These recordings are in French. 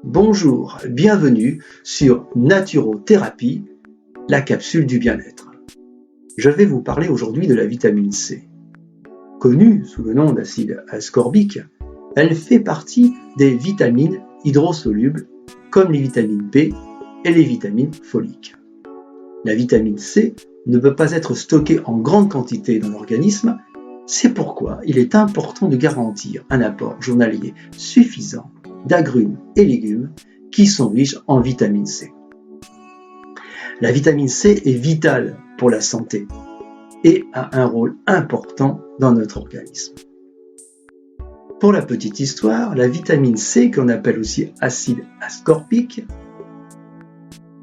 Bonjour, bienvenue sur Naturothérapie, la capsule du bien-être. Je vais vous parler aujourd'hui de la vitamine C. Connue sous le nom d'acide ascorbique, elle fait partie des vitamines hydrosolubles comme les vitamines B et les vitamines foliques. La vitamine C ne peut pas être stockée en grande quantité dans l'organisme, c'est pourquoi il est important de garantir un apport journalier suffisant d'agrumes et légumes qui sont riches en vitamine C. La vitamine C est vitale pour la santé et a un rôle important dans notre organisme. Pour la petite histoire, la vitamine C, qu'on appelle aussi acide ascorbique,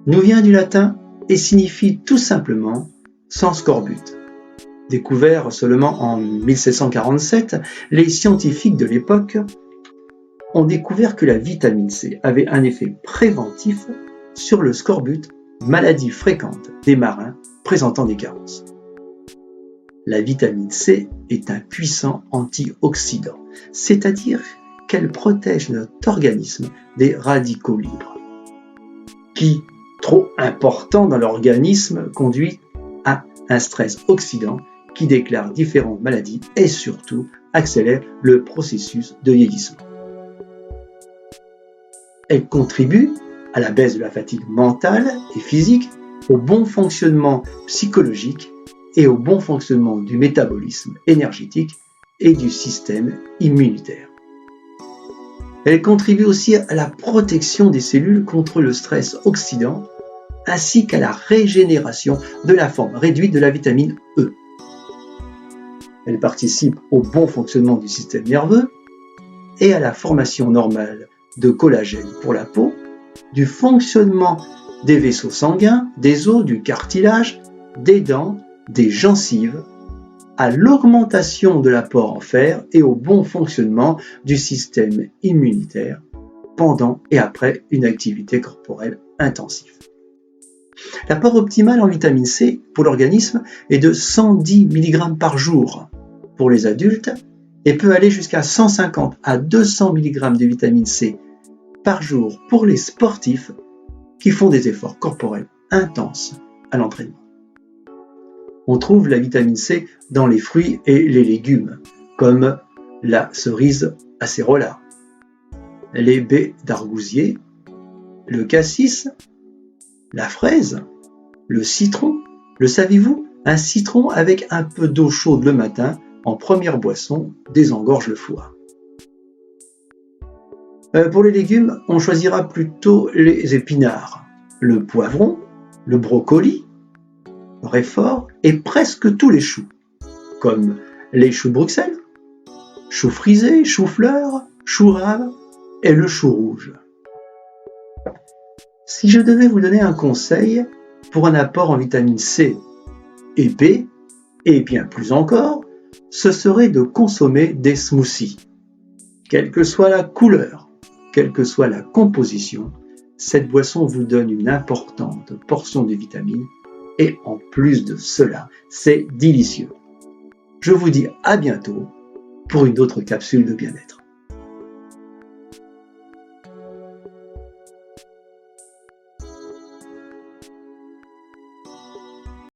nous vient du latin et signifie tout simplement sans scorbut. Découvert seulement en 1747, les scientifiques de l'époque ont découvert que la vitamine C avait un effet préventif sur le scorbut, maladie fréquente des marins présentant des carences. La vitamine C est un puissant antioxydant, c'est-à-dire qu'elle protège notre organisme des radicaux libres, qui, trop important dans l'organisme, conduit à un stress oxydant qui déclare différentes maladies et surtout accélère le processus de vieillissement. Elle contribue à la baisse de la fatigue mentale et physique, au bon fonctionnement psychologique et au bon fonctionnement du métabolisme énergétique et du système immunitaire. Elle contribue aussi à la protection des cellules contre le stress oxydant ainsi qu'à la régénération de la forme réduite de la vitamine E. Elle participe au bon fonctionnement du système nerveux et à la formation normale de collagène pour la peau, du fonctionnement des vaisseaux sanguins, des os, du cartilage, des dents, des gencives, à l'augmentation de l'apport en fer et au bon fonctionnement du système immunitaire pendant et après une activité corporelle intensive. L'apport optimal en vitamine C pour l'organisme est de 110 mg par jour pour les adultes et peut aller jusqu'à 150 à 200 mg de vitamine C par jour pour les sportifs qui font des efforts corporels intenses à l'entraînement. On trouve la vitamine C dans les fruits et les légumes, comme la cerise acérola, les baies d'argousier, le cassis, la fraise, le citron. Le saviez-vous? Un citron avec un peu d'eau chaude le matin, en première boisson, désengorge le foie. Pour les légumes, on choisira plutôt les épinards, le poivron, le brocoli, le réfort et presque tous les choux, comme les choux de Bruxelles, choux frisés, choux-fleurs, choux raves et le chou rouge. Si je devais vous donner un conseil pour un apport en vitamine C et B, et bien plus encore, ce serait de consommer des smoothies. Quelle que soit la couleur, quelle que soit la composition, cette boisson vous donne une importante portion de vitamines et en plus de cela, c'est délicieux. Je vous dis à bientôt pour une autre capsule de bien-être.